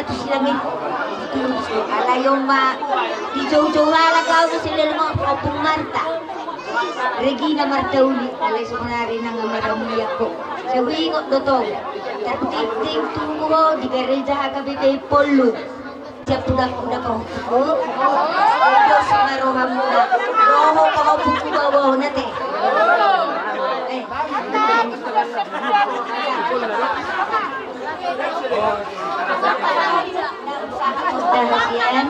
to sila ngayon. Ala yung di Jojo halagaw na sila ng mga kapong Marta. Regina Marta uli, alay sa mga rin ang maramuyak ko. Sa wingot dotong, tating tungo, di ka rin sa hagabi kay Polo. Siya pudak-pudak ako ko. Diyos maroha muna. Roho pa ko pukubawaw natin. Dahasian.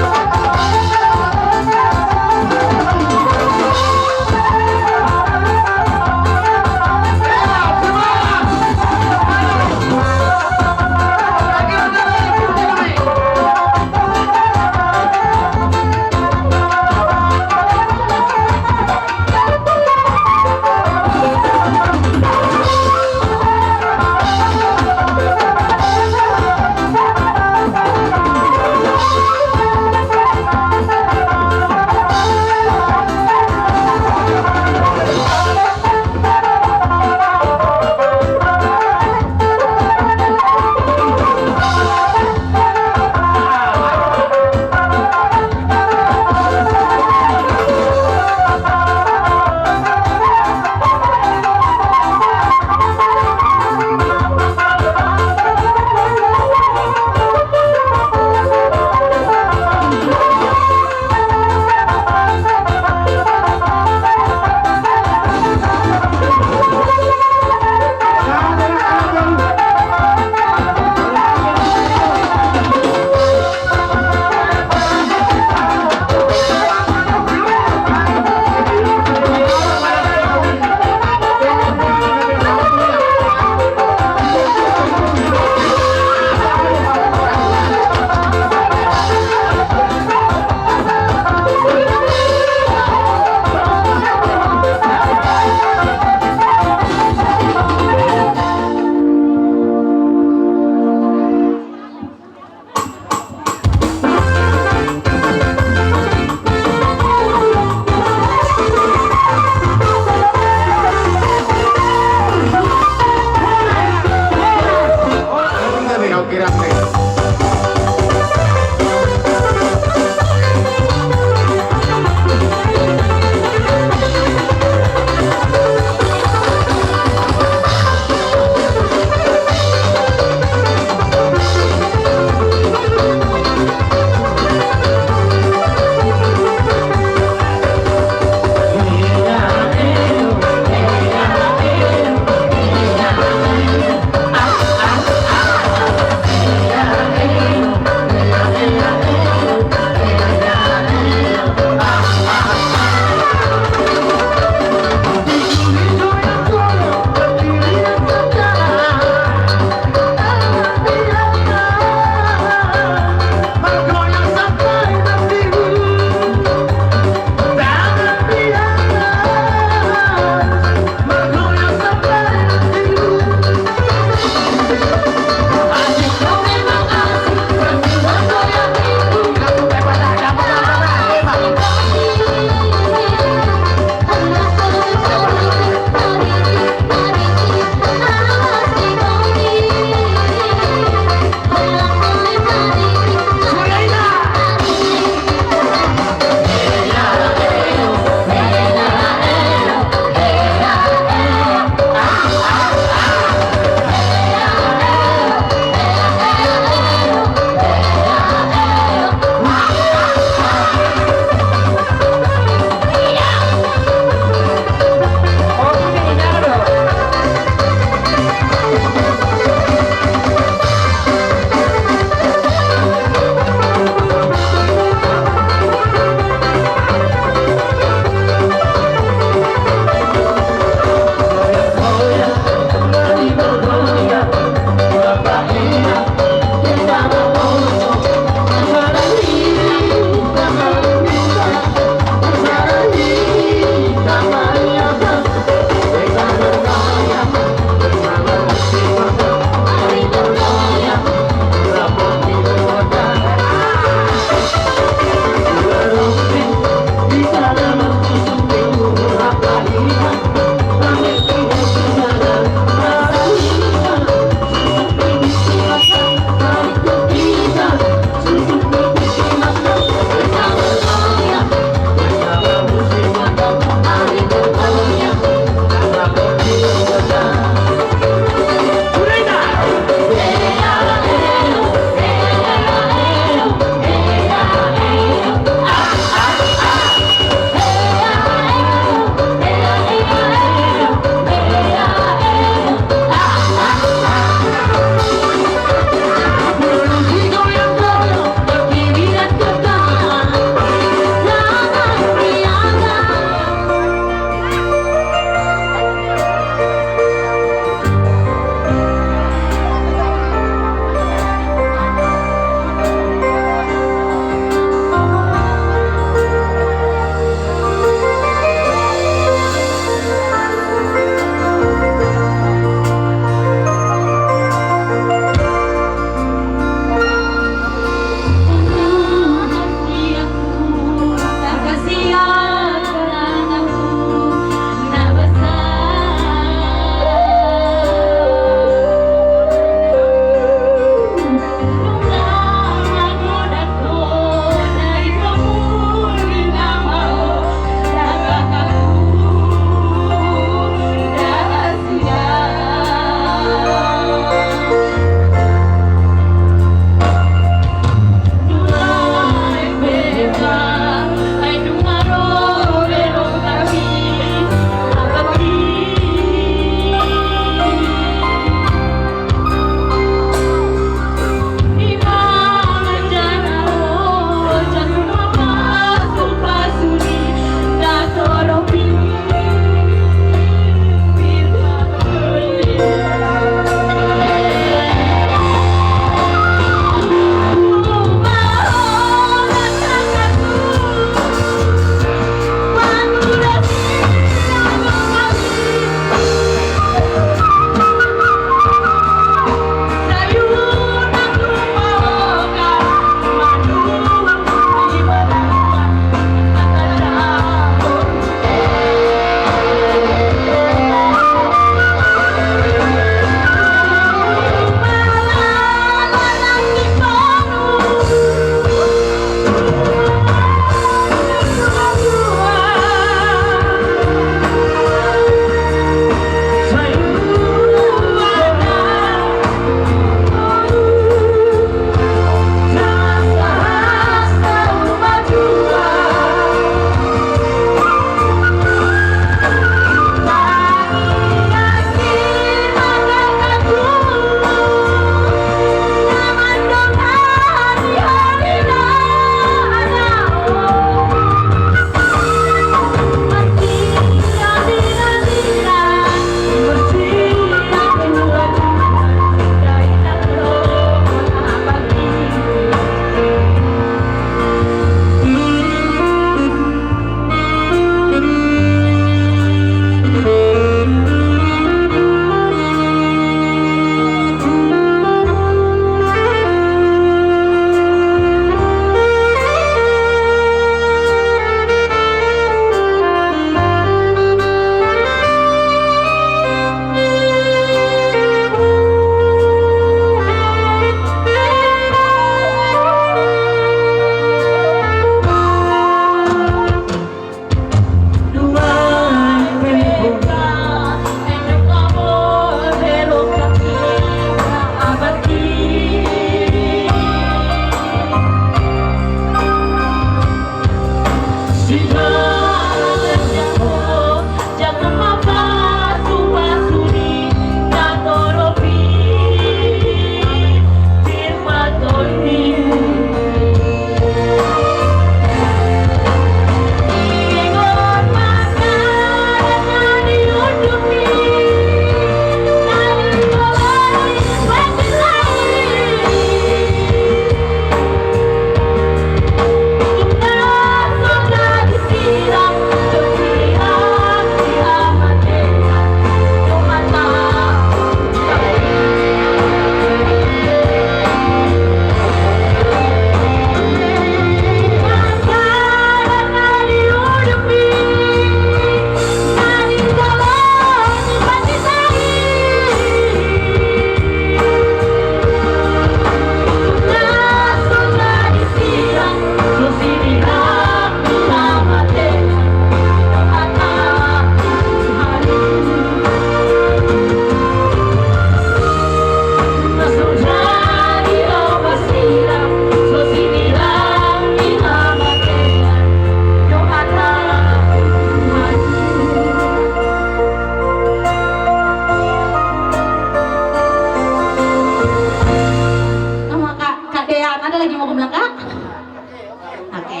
Oke,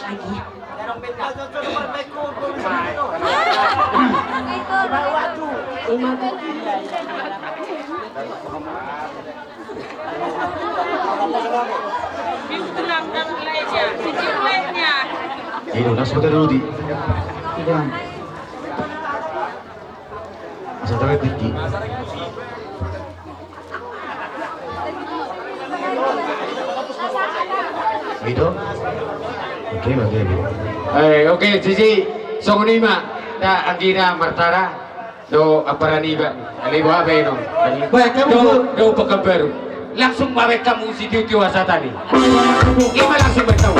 lagi. Nas mata dulu di. Masa tangan tinggi. Gitu. Oke, oke, Cici. Songonima, da Anggira Martara, do aparani ba, alibo abe no. Baik, kamu do pakabaru. Langsung bawa kamu si Tiu Wasatani. Ima langsung bertahu.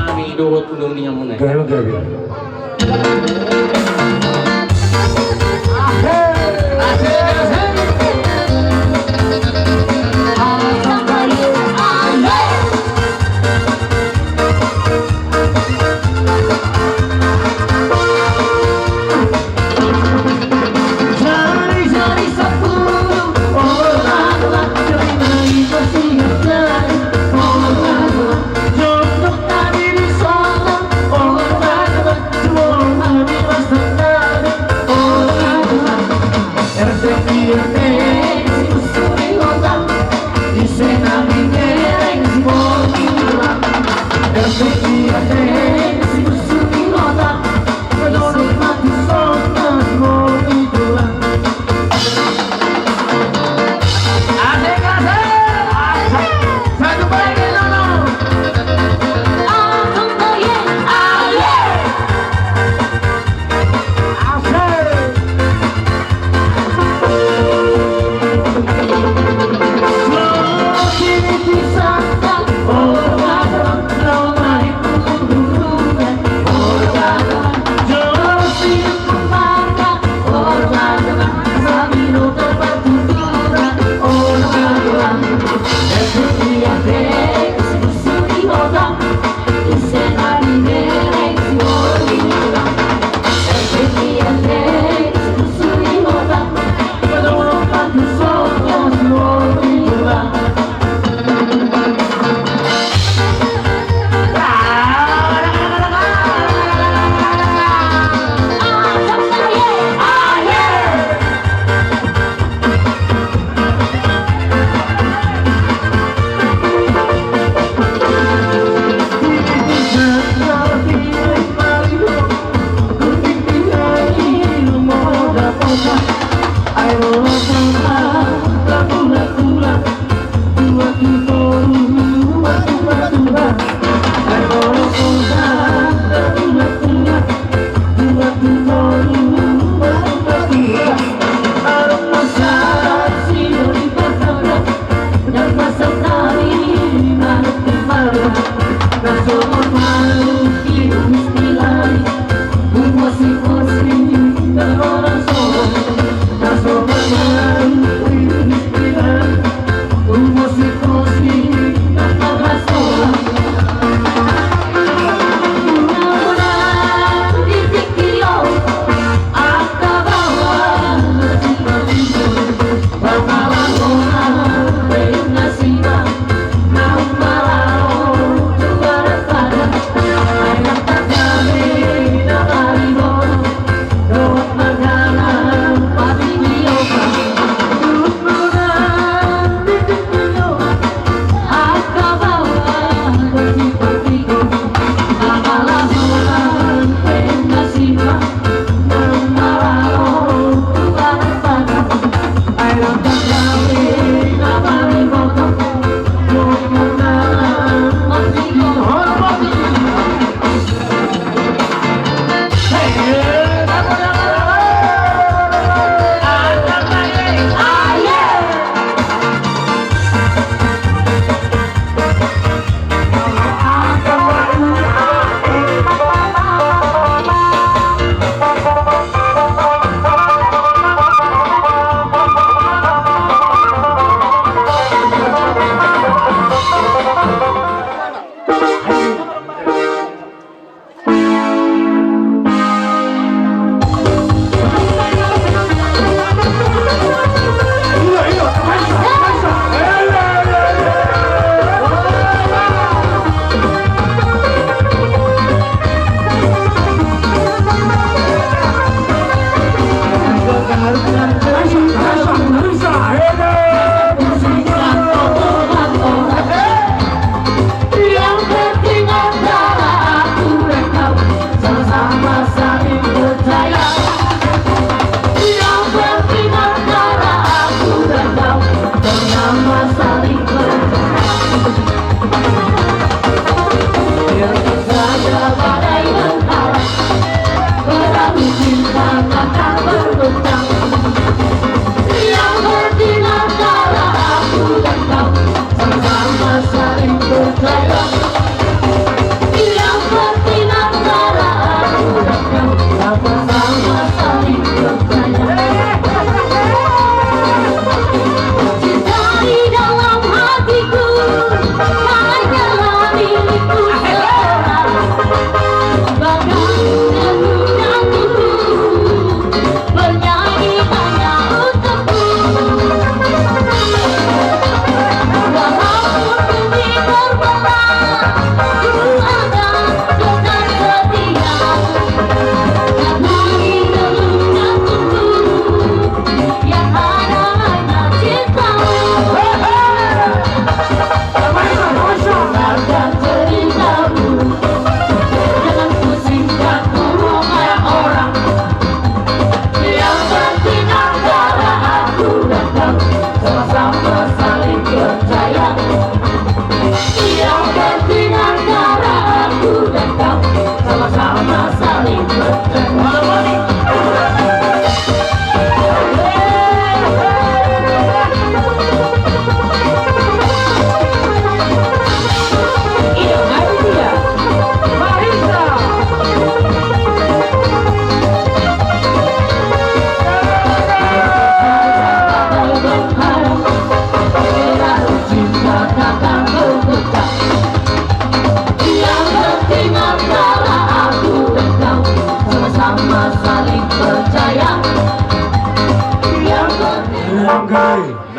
Mami dohot undong niya muna. Gaya gaya.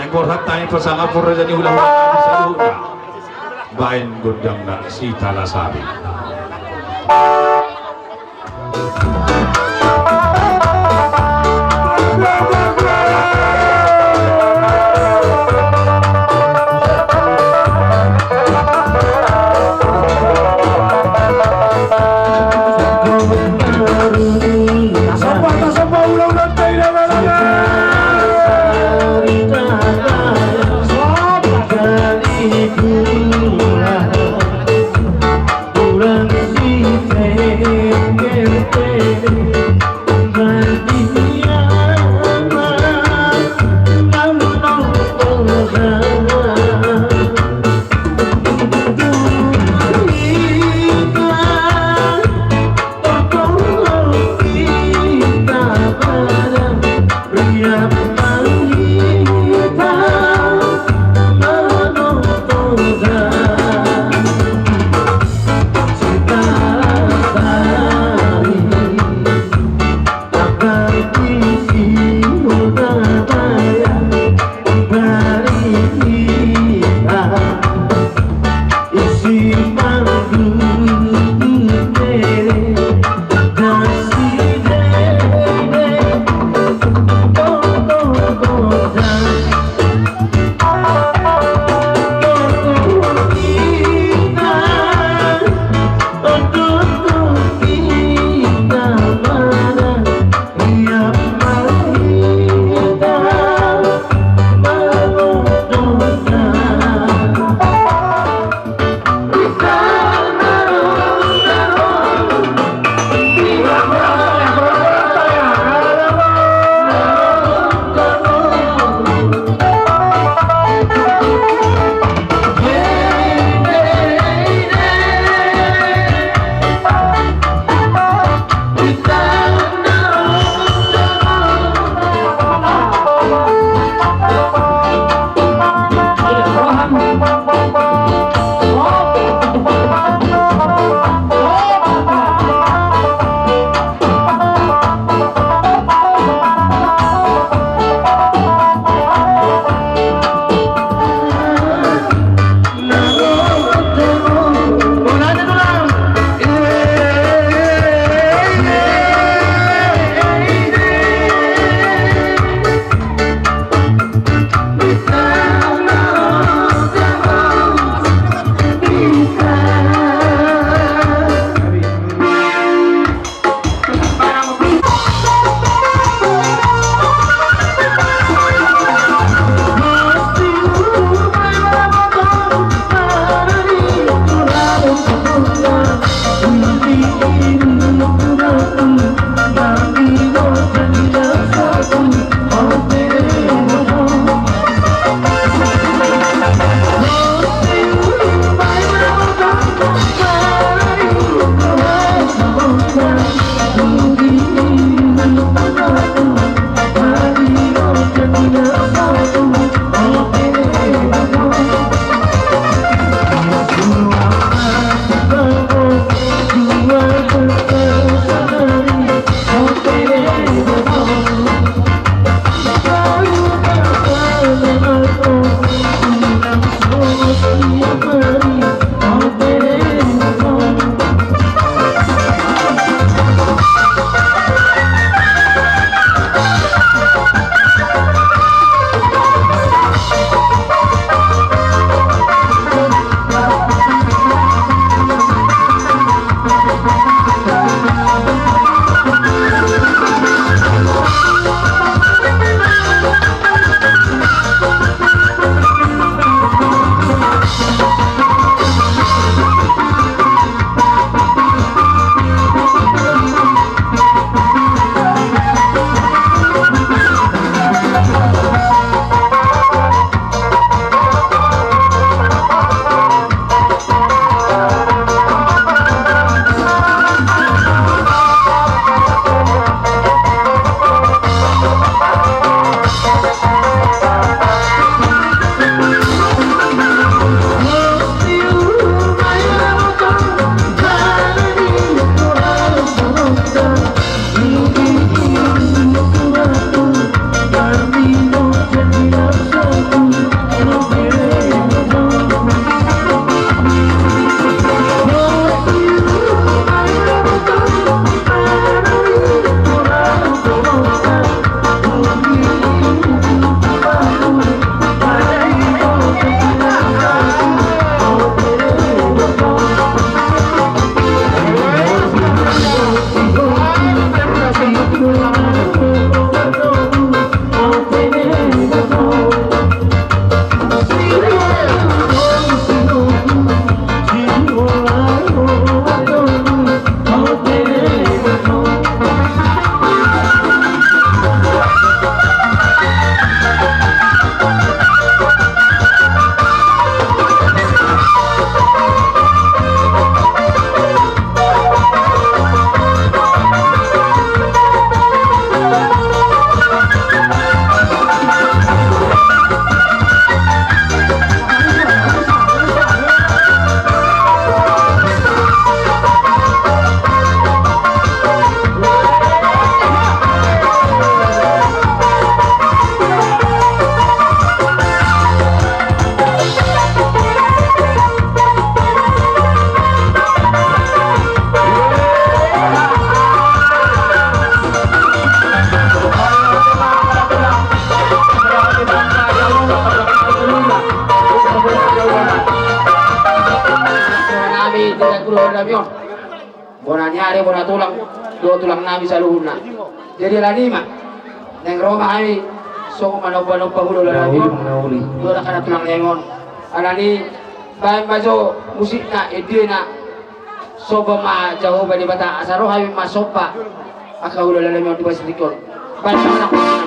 borhat tayo pasanga pura jadi ulah sa luna. Bain gundang na si Talasari. damion. Bona nyari bona tulang, dua tulang nabi saluhuna. Jadi lima. Neng Roma kami soko manoba-noba hulo damion. Dua kana tulang lemon. Anani bahan baso musikna edena soba ma jauh bali bata asaro kami masopa. Aka hulo damion di bawah sedikit. Bahan sana kami.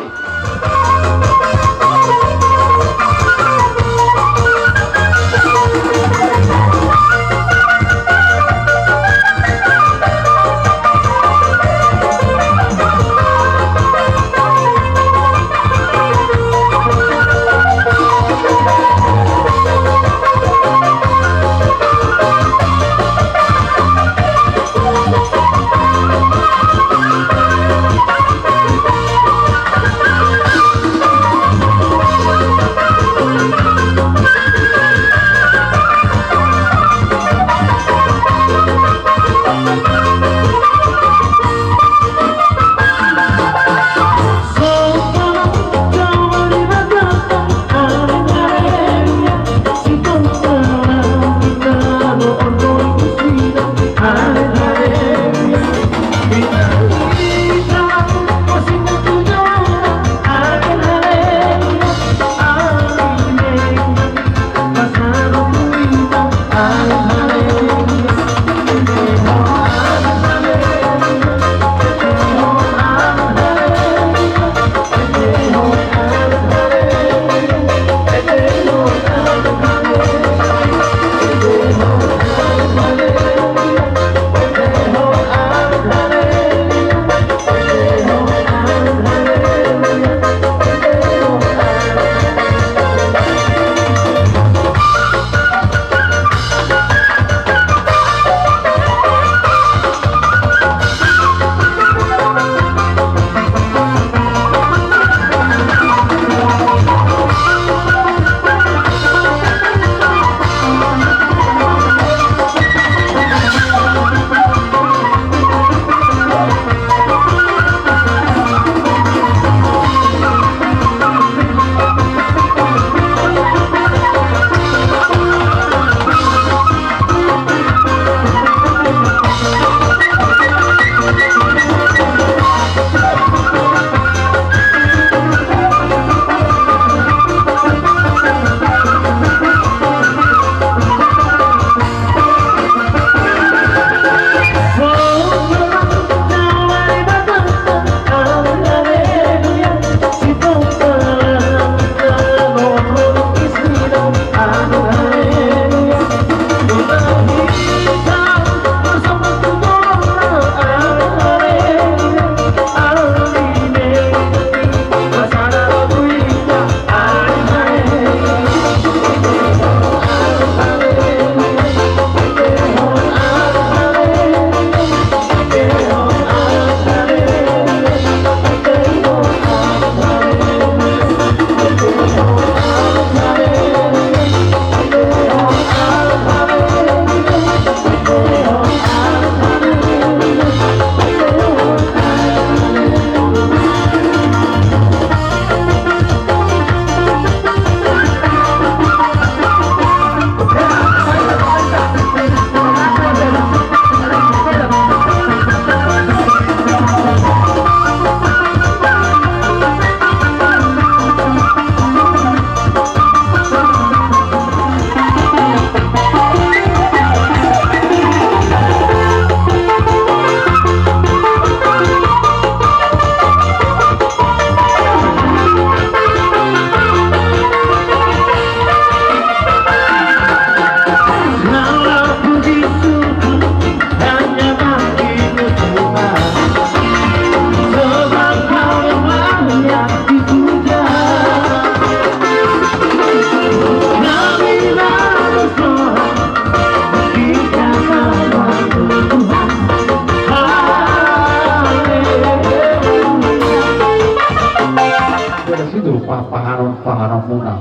panganon muna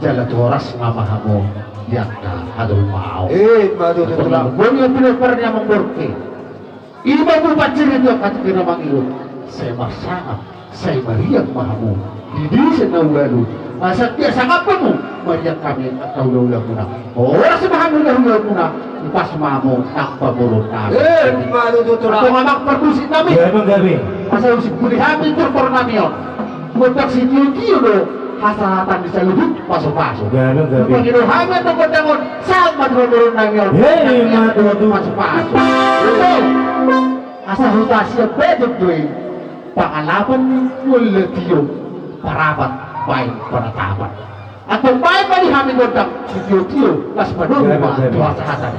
jala toras mamahamo yakka hadul mau madu tulang bunyi pilihannya memborke iba tu pacir itu kat kena mangilu saya masangat saya meriak mahamu di senawadu asa dia sangat penuh meriak kami atau laulah muna orang semahamu laulah muna pas mamo nak pamurot kami. Malu tuh Ako nga magpardusin namin. Gano'n gabi? Asa usip kulihamin turpor namin yun. Muntak si Tiyo-Tiyo do, hasahatan di sa lubid, paso-paso. Gano'n gabi? Pag-inuhaman ng kondangon, saan madururun namin yun? Hey, madururun. Paso-paso. Ito, asa huta siya pedot doy, pangalaban ni Mula Tiyo, parapat bayan panatapan. At kung bayan pa ni Hamin kondak, si Tiyo-Tiyo, las madururun Gano'n gabi? hasahatan.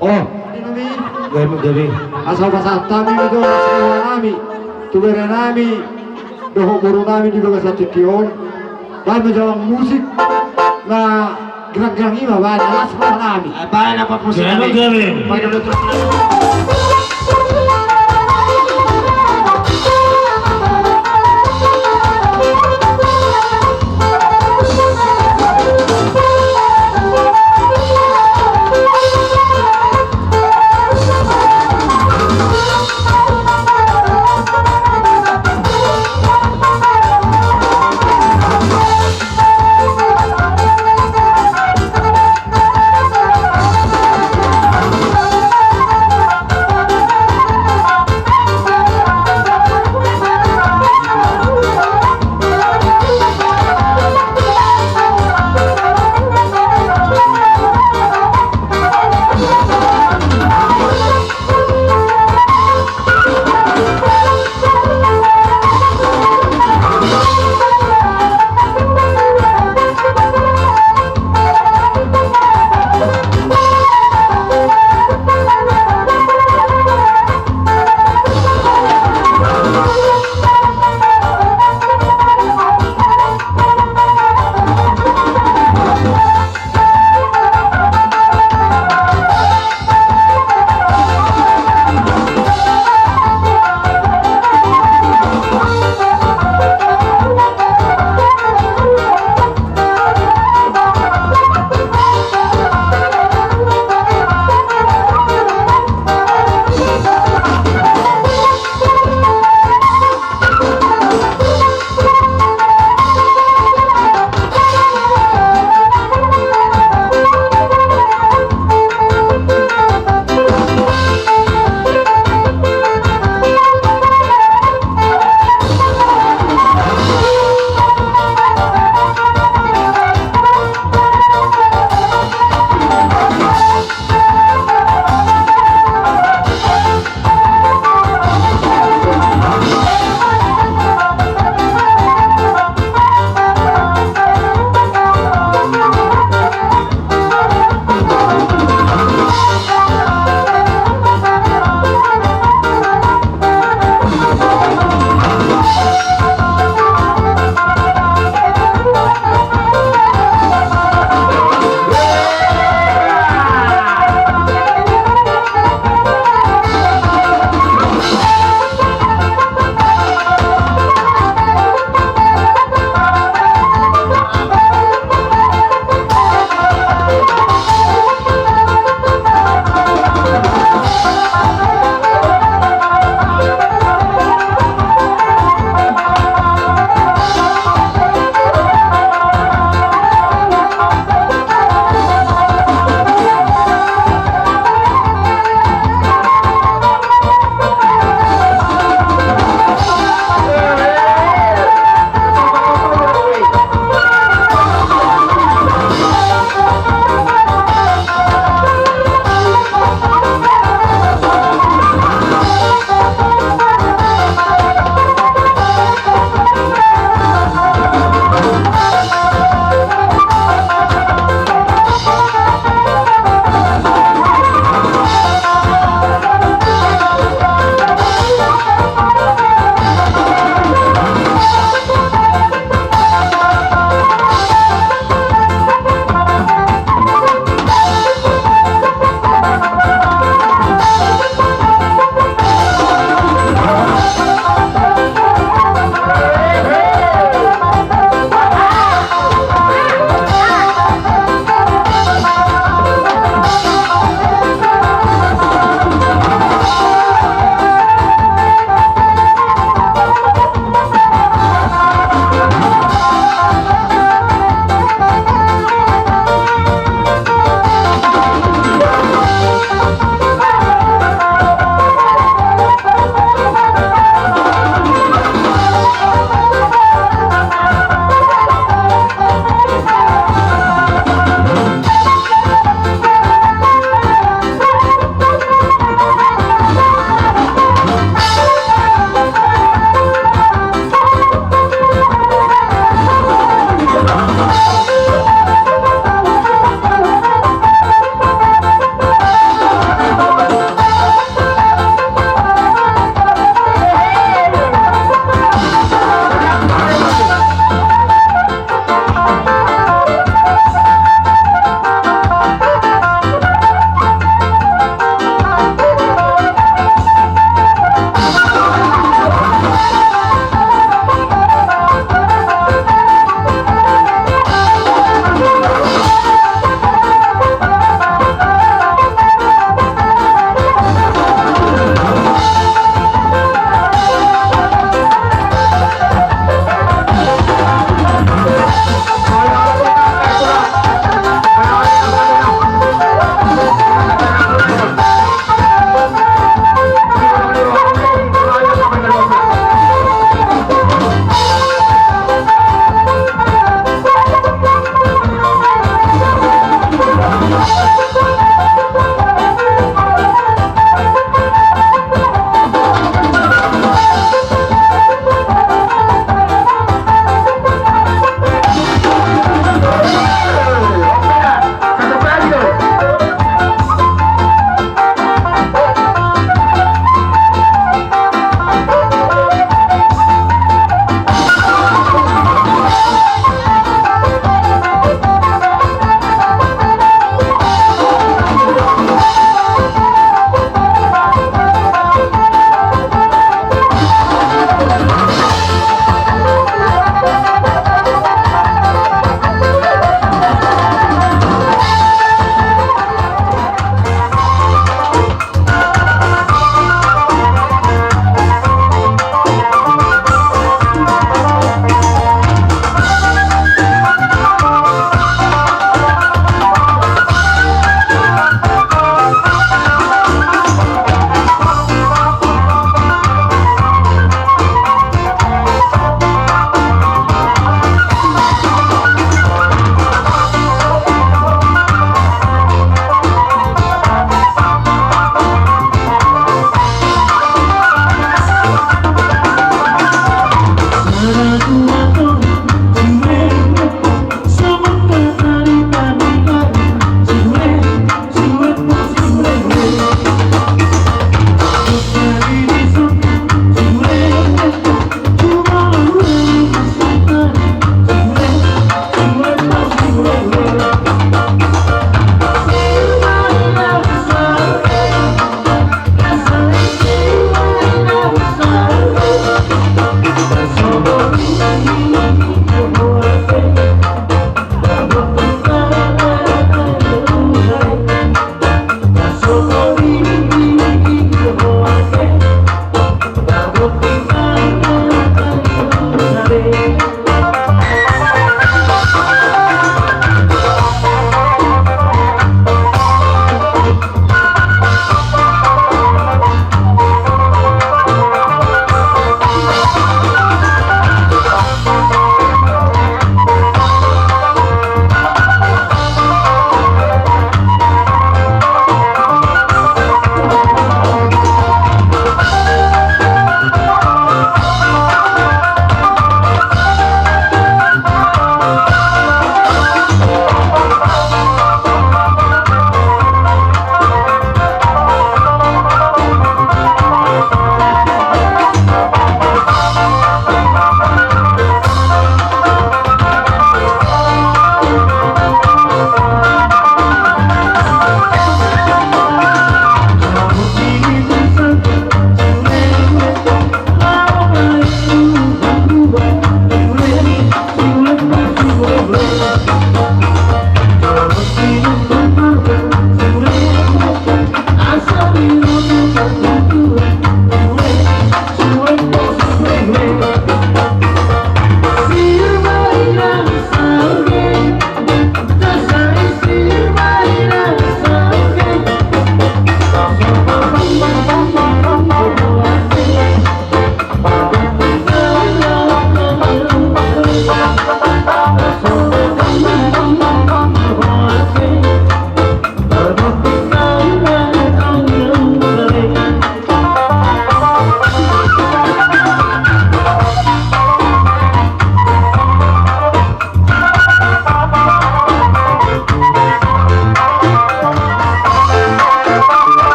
Oh, Gano'n gabi? asal pasal kami itu asal kami, tubera kami, doho buru kami juga ke satu kion, kami jalan musik, na gerak-gerak ini bawa alas pasal kami. Bayan apa po sila? Gano'n gabi?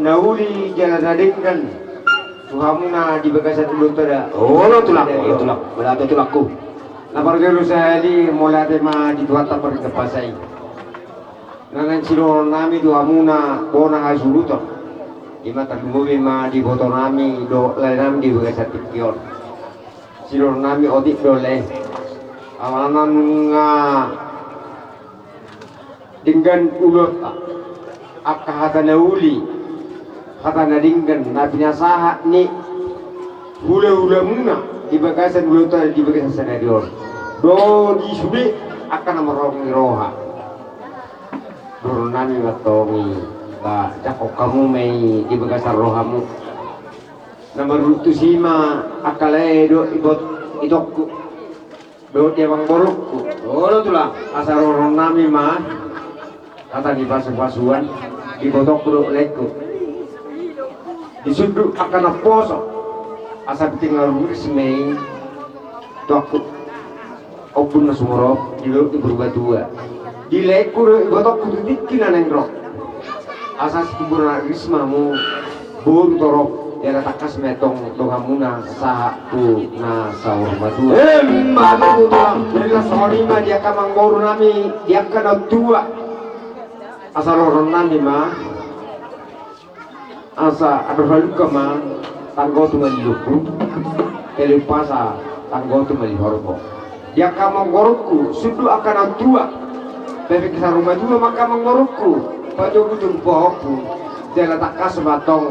nauli jalan adikkan suhamuna di bagasan dulu tada Olo tulak wala to tulakku. lapar dulu saya di mulai tema di dua tapar ke pasai nangan silo nami dua muna bona hasuruto ima takumubi ma di foto nami do lainam di bagasan tikion silo nami odik dole awanan nga dengan ulot akka hata nauli hata nadinggan nabinya saha ni hula muna di bagasan ulot di bagasan senarion do di subi akan merong roha nami matongi ba cakok kamu may di bagasan rohamu nomor tu sima akale do ibot idokku do dia bang borokku Olo tulak. asal orang nami mah kata di pasu-pasuan di botok dulu lekku disuduk akan posok asal tinggal resmi dokku opun nasumoro di lu berubah dua di lekku botok kudu dikinan engrok asal kuburan rismamu bun torok ya takas metong dohamuna sahaku na sahur madua Madu tulak. jadi sorry mah dia kamang baru nami dia kena dua asal orang nami mah asa ada haluka mah tanggo tu maliluku kelipasa tanggo tu malihorbo dia kamang gorokku sudu akan dua bebek kisah rumah dua maka mengorokku pada ujung pohonku dia letakkan sebatong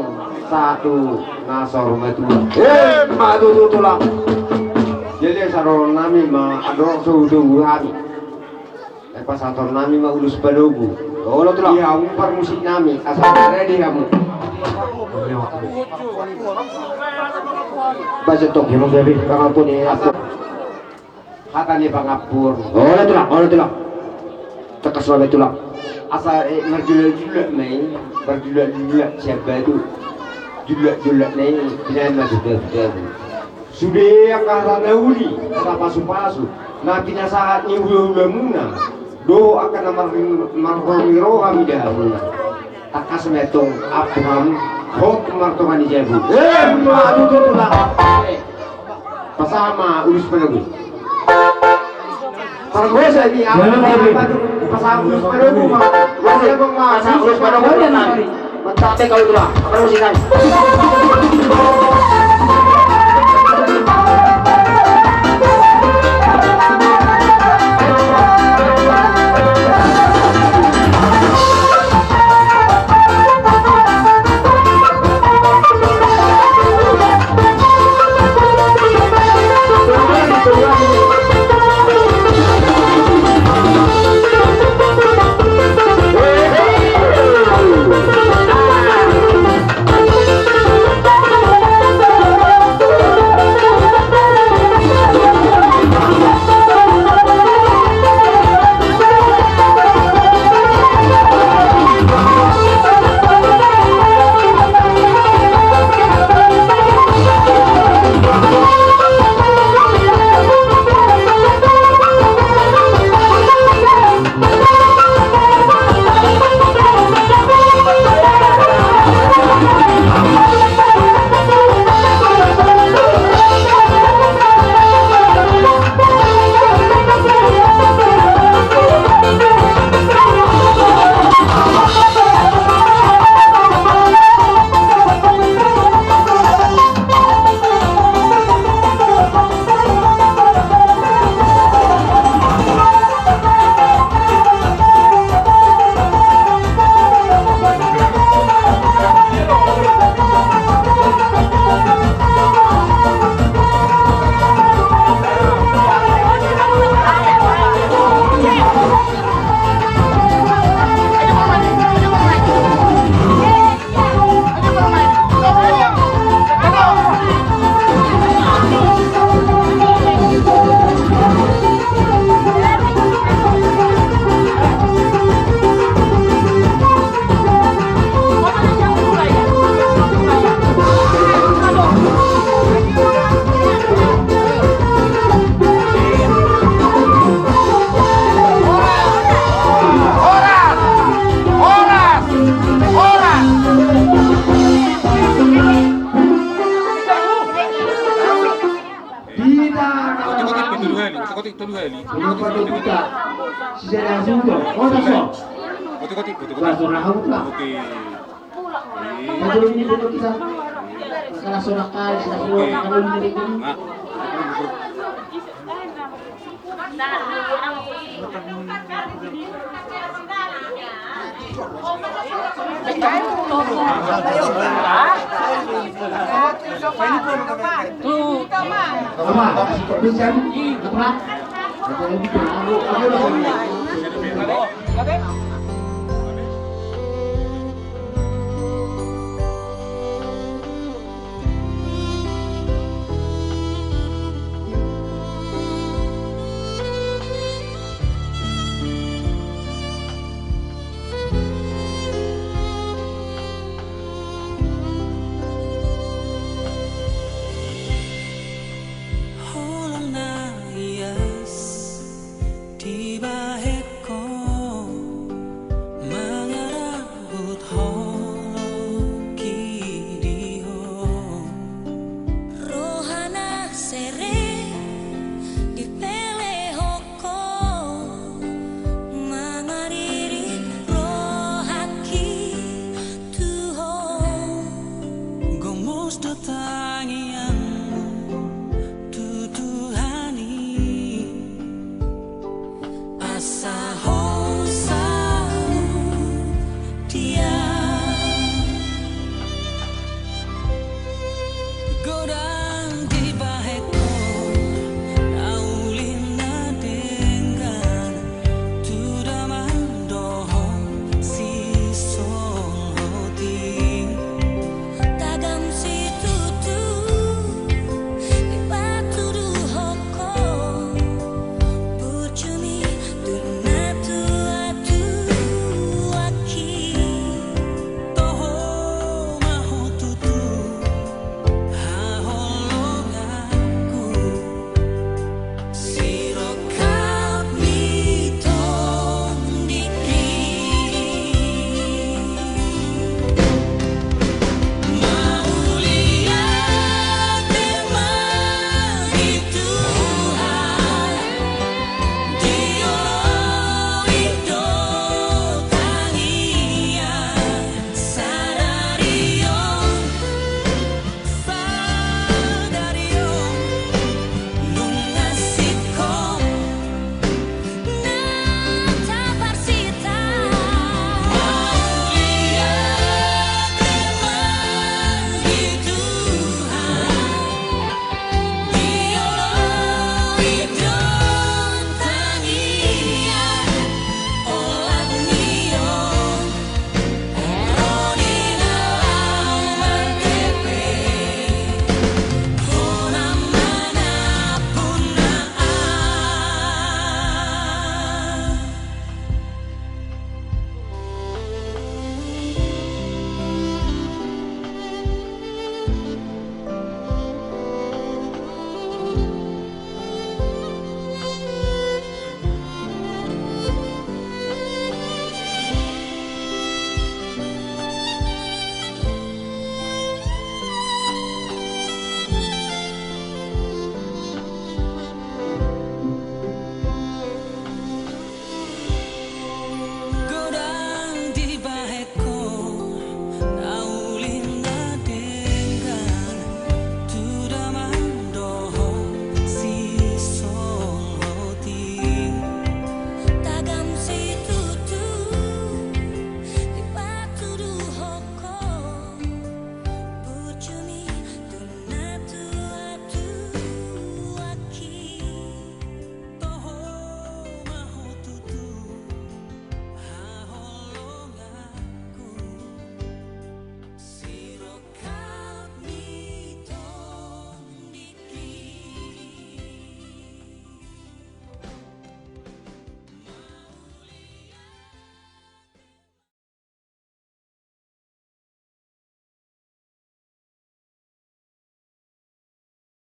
satu nasor rumah dua Madu tulak. jadi sarong nami mah ada sudah kami pas sator nami mah ulus badogu Olo tulak. iya umpar musik nami asal ready kamu Baca tok yang gabi kangapun ni aku. hata ni pangapur Olo tulak. Tekas wae tulak. asal merjulak-julak main berjulak-julak siapa itu julak-julak ni binan mah sudah sudah yang karena uli kata pasu-pasu nabinya saat ni hula muna do akan marhumi rohami dahulu takas metong abham hok martongan di jabu Madu tulak. pasama ulus penagu Pargosa ni pasama ulus penagu masih abang Masa urus pada wadah nanti. Mentate kau tulak. Terus ikan. Kenapa dia buka? Sisa yang sudah. Oh, tak so. Basuh rahang pula. Kalau ini duduk kita. Karena sudah kali, sudah keluar. Kalau ini ini. Apa? Bisa? Apa? Apa yang bikin? Aku